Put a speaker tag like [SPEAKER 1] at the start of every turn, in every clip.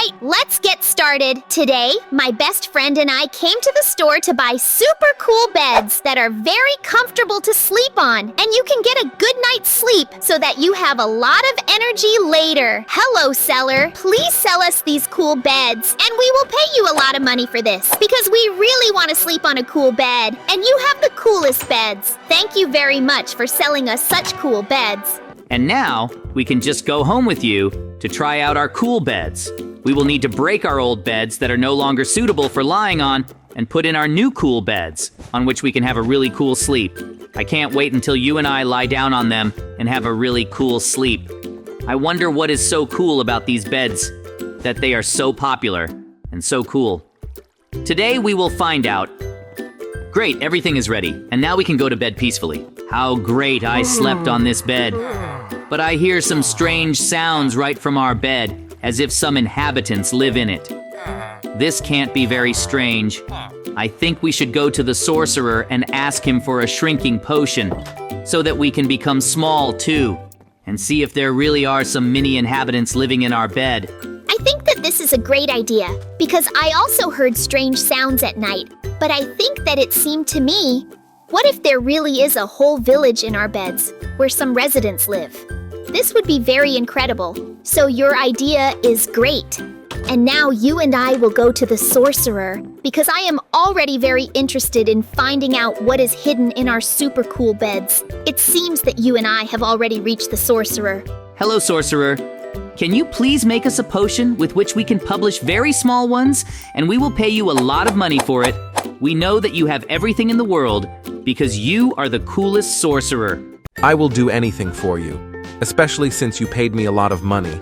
[SPEAKER 1] right, let's get started. Today, my best friend and I came to the store to buy super cool beds that are very comfortable to sleep on. And you can get a good night's sleep so that you have a lot of energy later. Hello, seller. Please sell us these cool beds, and we will pay you a lot of money for this because we really want to sleep on a cool bed, and you have the coolest beds. Thank you very much for selling us such cool beds.
[SPEAKER 2] And now, we can just go home with you to try out our cool beds. We will need to break our old beds that are no longer suitable for lying on and put in our new cool beds, on which we can have a really cool sleep. I can't wait until you and I lie down on them and have a really cool sleep. I wonder what is so cool about these beds that they are so popular and so cool. Today we will find out. Great, everything is ready, and now we can go to bed peacefully. How great I slept on this bed. But I hear some strange sounds right from our bed, as if some inhabitants live in it. This can't be very strange. I think we should go to the sorcerer and ask him for a shrinking potion, so that we can become small too, and see if there really are some mini inhabitants living in our bed.
[SPEAKER 1] I think that this is a great idea, because I also heard strange sounds at night, but I think that it seemed to me, what if there really is a whole village in our beds, where some residents live? This would be very incredible, so your idea is great. And now you and I will go to the sorcerer, because I am already very interested in finding out what is hidden in our super cool beds. It seems that you and I have already reached the sorcerer.
[SPEAKER 2] Hello, sorcerer. Can you please make us a potion with which we can publish very small ones, and we will pay you a lot of money for it? We know that you have everything in the world, because you are the coolest sorcerer.
[SPEAKER 3] I will do anything for you, especially since you paid me a lot of money.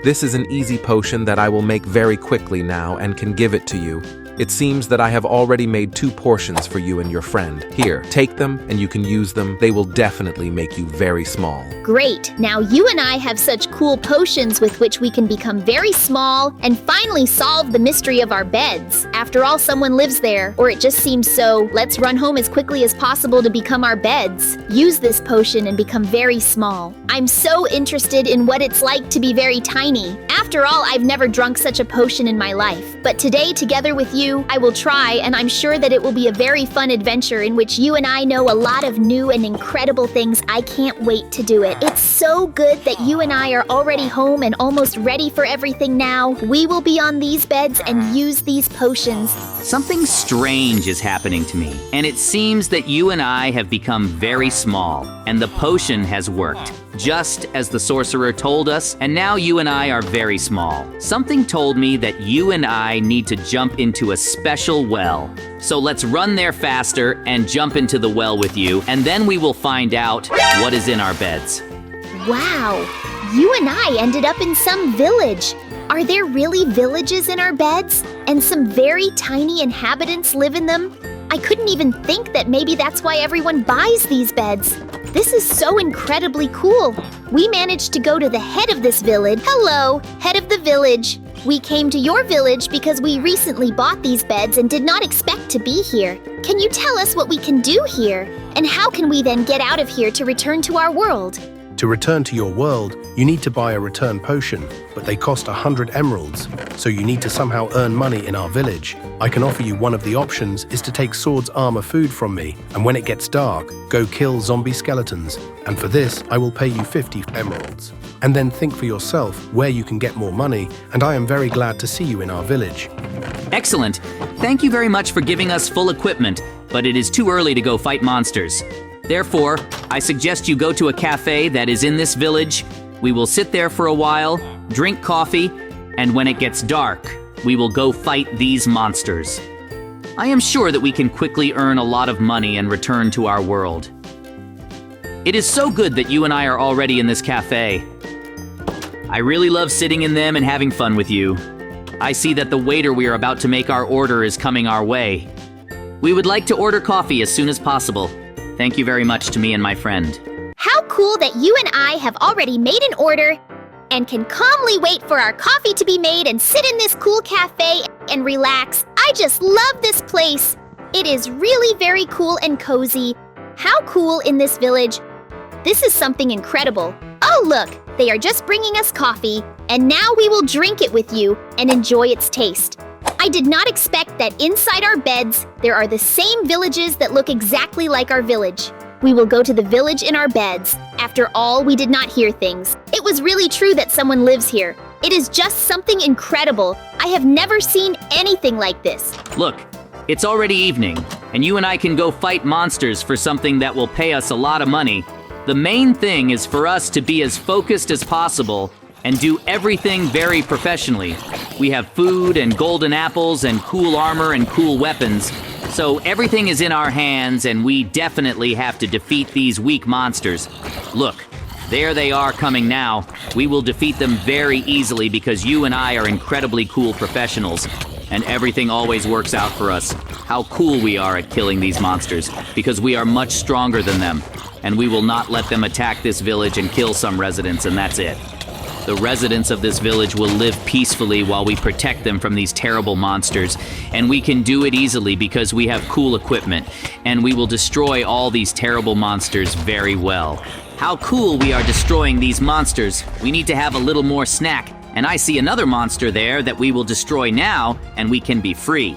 [SPEAKER 3] This is an easy potion that I will make very quickly now and can give it to you. It seems that I have already made 2 portions for you and your friend. Here, take them and you can use them. They will definitely make you very small.
[SPEAKER 1] Great! Now you and I have such cool potions with which we can become very small and finally solve the mystery of our beds. After all, someone lives there, or it just seems so. Let's run home as quickly as possible to become our beds. Use this potion and become very small. I'm so interested in what it's like to be very tiny. After all, I've never drunk such a potion in my life. But today, together with you, I will try, and I'm sure that it will be a very fun adventure in which you and I know a lot of new and incredible things. I can't wait to do it. It's so good that you and I are already home and almost ready for everything now. We will be on these beds and use these potions.
[SPEAKER 2] Something strange is happening to me, and it seems that you and I have become very small, and the potion has worked, just as the sorcerer told us, and now you and I are very small. Something told me that you and I need to jump into a special well. So let's run there faster and jump into the well with you, and then we will find out what is in our beds.
[SPEAKER 1] Wow! You and I ended up in some village. Are there really villages in our beds? And some very tiny inhabitants live in them? I couldn't even think that maybe that's why everyone buys these beds. This is so incredibly cool. We managed to go to the head of this village. Hello, head of the village. We came to your village because we recently bought these beds and did not expect to be here. Can you tell us what we can do here? And how can we then get out of here to return to our world?
[SPEAKER 4] To return to your world, you need to buy a return potion, but they cost 100 emeralds, so you need to somehow earn money in our village. I can offer you one of the options is to take Sword's armor food from me, and when it gets dark, go kill zombie skeletons. And for this, I will pay you 50 emeralds. And then think for yourself where you can get more money, and I am very glad to see you in our village.
[SPEAKER 2] Excellent. Thank you very much for giving us full equipment, but it is too early to go fight monsters. Therefore, I suggest you go to a cafe that is in this village. We will sit there for a while, drink coffee, and when it gets dark, we will go fight these monsters. I am sure that we can quickly earn a lot of money and return to our world. It is so good that you and I are already in this cafe. I really love sitting in them and having fun with you. I see that the waiter we are about to make our order is coming our way. We would like to order coffee as soon as possible. Thank you very much to me and my friend.
[SPEAKER 1] How cool that you and I have already made an order and can calmly wait for our coffee to be made and sit in this cool cafe and relax. I just love this place. It is really very cool and cozy. How cool in this village. This is something incredible. Oh, look, they are just bringing us coffee. And now we will drink it with you and enjoy its taste. I did not expect that inside our beds, there are the same villages that look exactly like our village. We will go to the village in our beds. After all, we did not hear things. It was really true that someone lives here. It is just something incredible. I have never seen anything like this.
[SPEAKER 2] Look, it's already evening, and you and I can go fight monsters for something that will pay us a lot of money. The main thing is for us to be as focused as possible and do everything very professionally. We have food and golden apples and cool armor and cool weapons, so everything is in our hands and we definitely have to defeat these weak monsters. Look, there they are coming now. We will defeat them very easily because you and I are incredibly cool professionals, and everything always works out for us. How cool we are at killing these monsters, because we are much stronger than them, and we will not let them attack this village and kill some residents, and that's it. The residents of this village will live peacefully while we protect them from these terrible monsters, and we can do it easily because we have cool equipment, and we will destroy all these terrible monsters very well. How cool we are destroying these monsters. We need to have a little more snack, and I see another monster there that we will destroy now, and we can be free.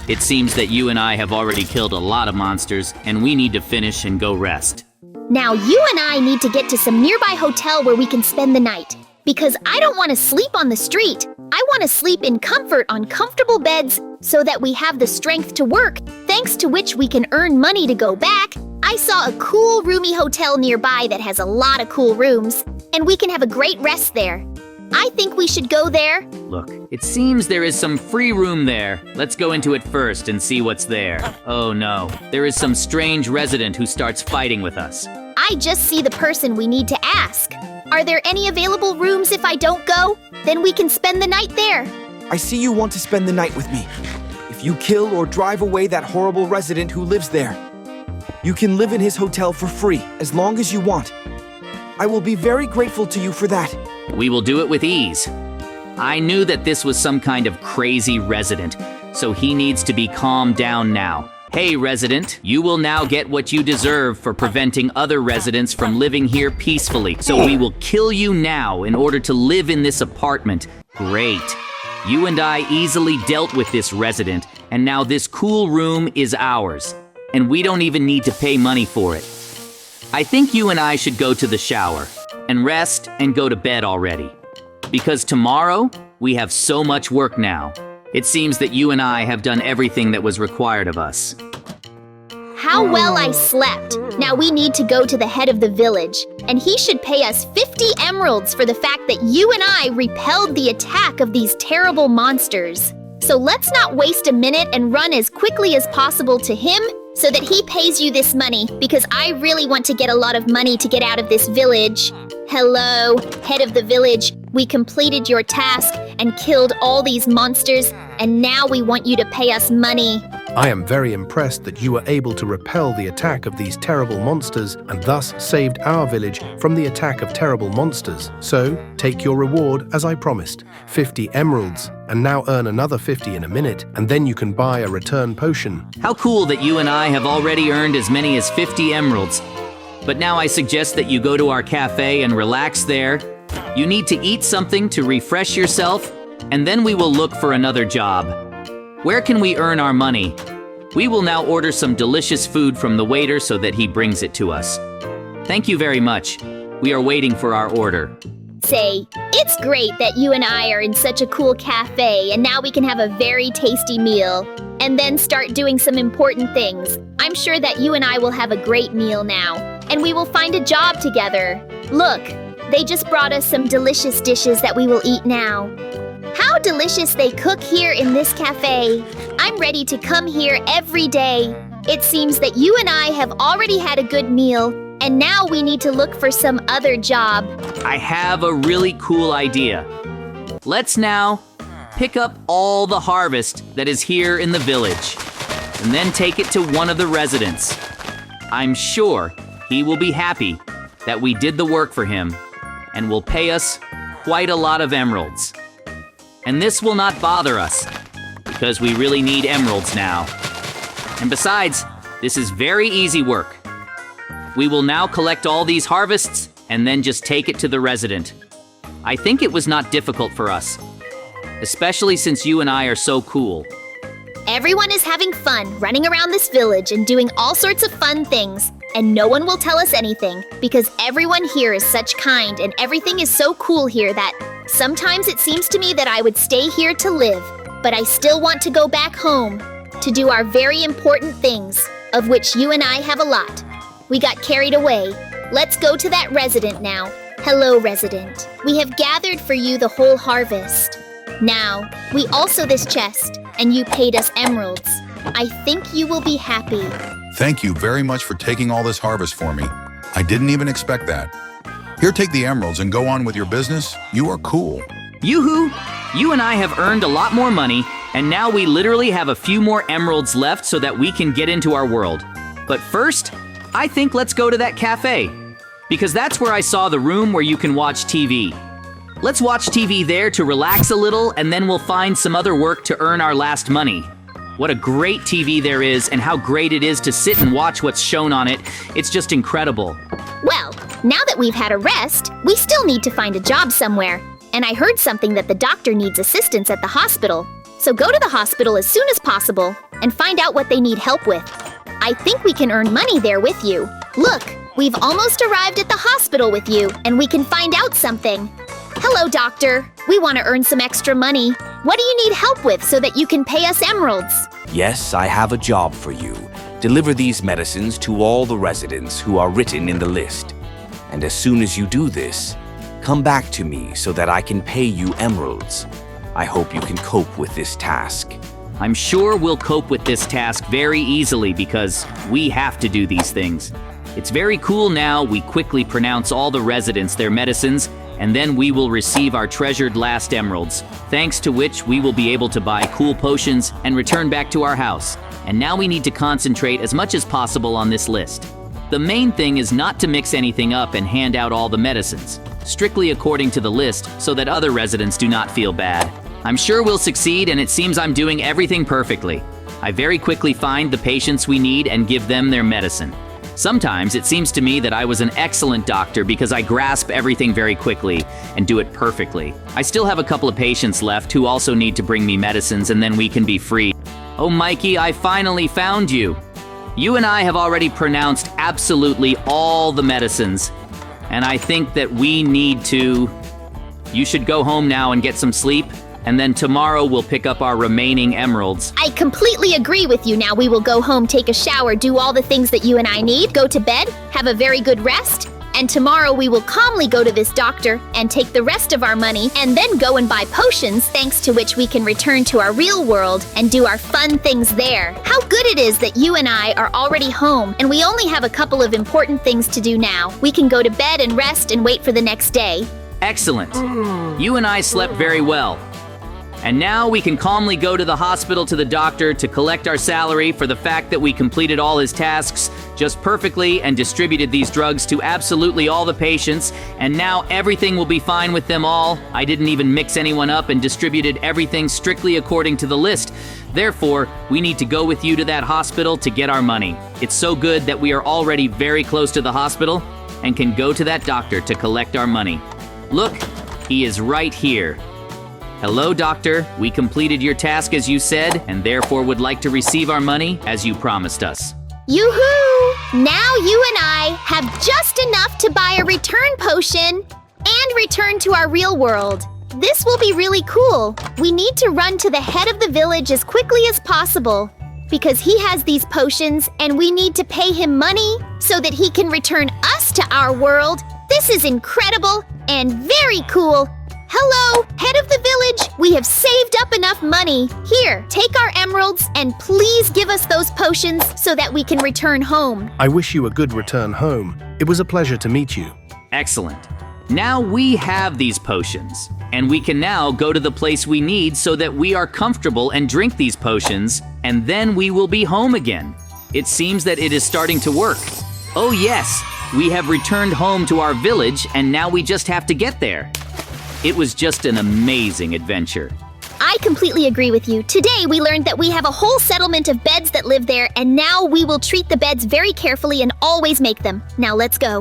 [SPEAKER 2] It seems that you and I have already killed a lot of monsters, and we need to finish and go rest.
[SPEAKER 1] Now you and I need to get to some nearby hotel where we can spend the night. Because I don't want to sleep on the street. I want to sleep in comfort on comfortable beds so that we have the strength to work, thanks to which we can earn money to go back. I saw a cool, roomy hotel nearby that has a lot of cool rooms, and we can have a great rest there. I think we should go there.
[SPEAKER 2] Look, it seems there is some free room there. Let's go into it first and see what's there. Oh no, there is some strange resident who starts fighting with us.
[SPEAKER 1] I just see the person we need to ask. Are there any available rooms if I don't go? Then we can spend the night there.
[SPEAKER 5] I see you want to spend the night with me. If you kill or drive away that horrible resident who lives there, you can live in his hotel for free as long as you want. I will be very grateful to you for that.
[SPEAKER 2] We will do it with ease. I knew that this was some kind of crazy resident, so he needs to be calmed down now. Hey, resident, you will now get what you deserve for preventing other residents from living here peacefully. So we will kill you now in order to live in this apartment. Great. You and I easily dealt with this resident, and now this cool room is ours. And we don't even need to pay money for it. I think you and I should go to the shower and rest and go to bed already. Because tomorrow, we have so much work now. It seems that you and I have done everything that was required of us.
[SPEAKER 1] How well I slept. Now we need to go to the head of the village, and he should pay us 50 emeralds for the fact that you and I repelled the attack of these terrible monsters. So let's not waste a minute and run as quickly as possible to him so that he pays you this money, because I really want to get a lot of money to get out of this village. Hello, head of the village. We completed your task and killed all these monsters, and now we want you to pay us money.
[SPEAKER 4] I am very impressed that you were able to repel the attack of these terrible monsters and thus saved our village from the attack of terrible monsters. So, take your reward as I promised, 50 emeralds, and now earn another 50 in a minute, and then you can buy a return potion.
[SPEAKER 2] How cool that you and I have already earned as many as 50 emeralds. But now I suggest that you go to our cafe and relax there. You need to eat something to refresh yourself, and then we will look for another job. Where can we earn our money? We will now order some delicious food from the waiter so that he brings it to us. Thank you very much. We are waiting for our order.
[SPEAKER 1] Say, it's great that you and I are in such a cool cafe, and now we can have a very tasty meal, and then start doing some important things. I'm sure that you and I will have a great meal now, and we will find a job together. Look, they just brought us some delicious dishes that we will eat now. How delicious they cook here in this cafe. I'm ready to come here every day. It seems that you and I have already had a good meal, and now we need to look for some other job.
[SPEAKER 2] I have a really cool idea. Let's now pick up all the harvest that is here in the village, and then take it to one of the residents. I'm sure he will be happy that we did the work for him, and will pay us quite a lot of emeralds. And this will not bother us, because we really need emeralds now. And besides, this is very easy work. We will now collect all these harvests and then just take it to the resident. I think it was not difficult for us, especially since you and I are so cool.
[SPEAKER 1] Everyone is having fun running around this village and doing all sorts of fun things, and no one will tell us anything because everyone here is such kind and everything is so cool here that sometimes it seems to me that I would stay here to live, but I still want to go back home to do our very important things, of which you and I have a lot. We got carried away. Let's go to that resident now. Hello, resident. We have gathered for you the whole harvest. Now, we also this chest, and you paid us emeralds. I think you will be happy.
[SPEAKER 6] Thank you very much for taking all this harvest for me. I didn't even expect that. Here, take the emeralds and go on with your business. You are cool.
[SPEAKER 2] Yoo-hoo! You and I have earned a lot more money, and now we literally have a few more emeralds left so that we can get into our world. But first, I think let's go to that cafe, because that's where I saw the room where you can watch TV. Let's watch TV there to relax a little, and then we'll find some other work to earn our last money. What a great TV there is, and how great it is to sit and watch what's shown on it. It's just incredible.
[SPEAKER 1] Well, now that we've had a rest, we still need to find a job somewhere. And I heard something that the doctor needs assistance at the hospital. So go to the hospital as soon as possible and find out what they need help with. I think we can earn money there with you. Look, we've almost arrived at the hospital with you, and we can find out something. Hello, doctor. We want to earn some extra money. What do you need help with so that you can pay us emeralds?
[SPEAKER 7] Yes, I have a job for you. Deliver these medicines to all the residents who are written in the list. And as soon as you do this, come back to me so that I can pay you emeralds. I hope you can cope with this task.
[SPEAKER 2] I'm sure we'll cope with this task very easily because we have to do these things. It's very cool now. We quickly pronounce all the residents their medicines, and then we will receive our treasured last emeralds, thanks to which we will be able to buy cool potions and return back to our house. And now we need to concentrate as much as possible on this list. The main thing is not to mix anything up and hand out all the medicines, strictly according to the list so that other residents do not feel bad. I'm sure we'll succeed, and it seems I'm doing everything perfectly. I very quickly find the patients we need and give them their medicine. Sometimes it seems to me that I was an excellent doctor because I grasp everything very quickly and do it perfectly. I still have a couple of patients left who also need to bring me medicines, and then we can be free. Oh, Mikey, I finally found you. You and I have already pronounced absolutely all the medicines, and I think that we need to... You should go home now and get some sleep, and then tomorrow we'll pick up our remaining emeralds.
[SPEAKER 1] I completely agree with you. Now we will go home, take a shower, do all the things that you and I need, go to bed, have a very good rest, and tomorrow we will calmly go to this doctor and take the rest of our money and then go and buy potions, thanks to which we can return to our real world and do our fun things there. How good it is that you and I are already home and we only have a couple of important things to do now. We can go to bed and rest and wait for the next day.
[SPEAKER 2] Excellent. You and I slept very well. And now we can calmly go to the hospital to the doctor to collect our salary for the fact that we completed all his tasks just perfectly and distributed these drugs to absolutely all the patients, and now everything will be fine with them all. I didn't even mix anyone up and distributed everything strictly according to the list. Therefore, we need to go with you to that hospital to get our money. It's so good that we are already very close to the hospital and can go to that doctor to collect our money. Look, he is right here. Hello, doctor. We completed your task as you said, and therefore would like to receive our money as you promised us.
[SPEAKER 1] Yoo-hoo! Now you and I have just enough to buy a return potion and return to our real world. This will be really cool. We need to run to the head of the village as quickly as possible because he has these potions and we need to pay him money so that he can return us to our world. This is incredible and very cool. Hello, head of the village. We have saved up enough money. Here, take our emeralds and please give us those potions so that we can return home.
[SPEAKER 4] I wish you a good return home. It was a pleasure to meet you.
[SPEAKER 2] Excellent. Now we have these potions, and we can now go to the place we need so that we are comfortable and drink these potions, and then we will be home again. It seems that it is starting to work. Oh yes, we have returned home to our village, and now we just have to get there. It was just an amazing adventure.
[SPEAKER 1] I completely agree with you. Today we learned that we have a whole settlement of beds that live there, and now we will treat the beds very carefully and always make them. Now let's go.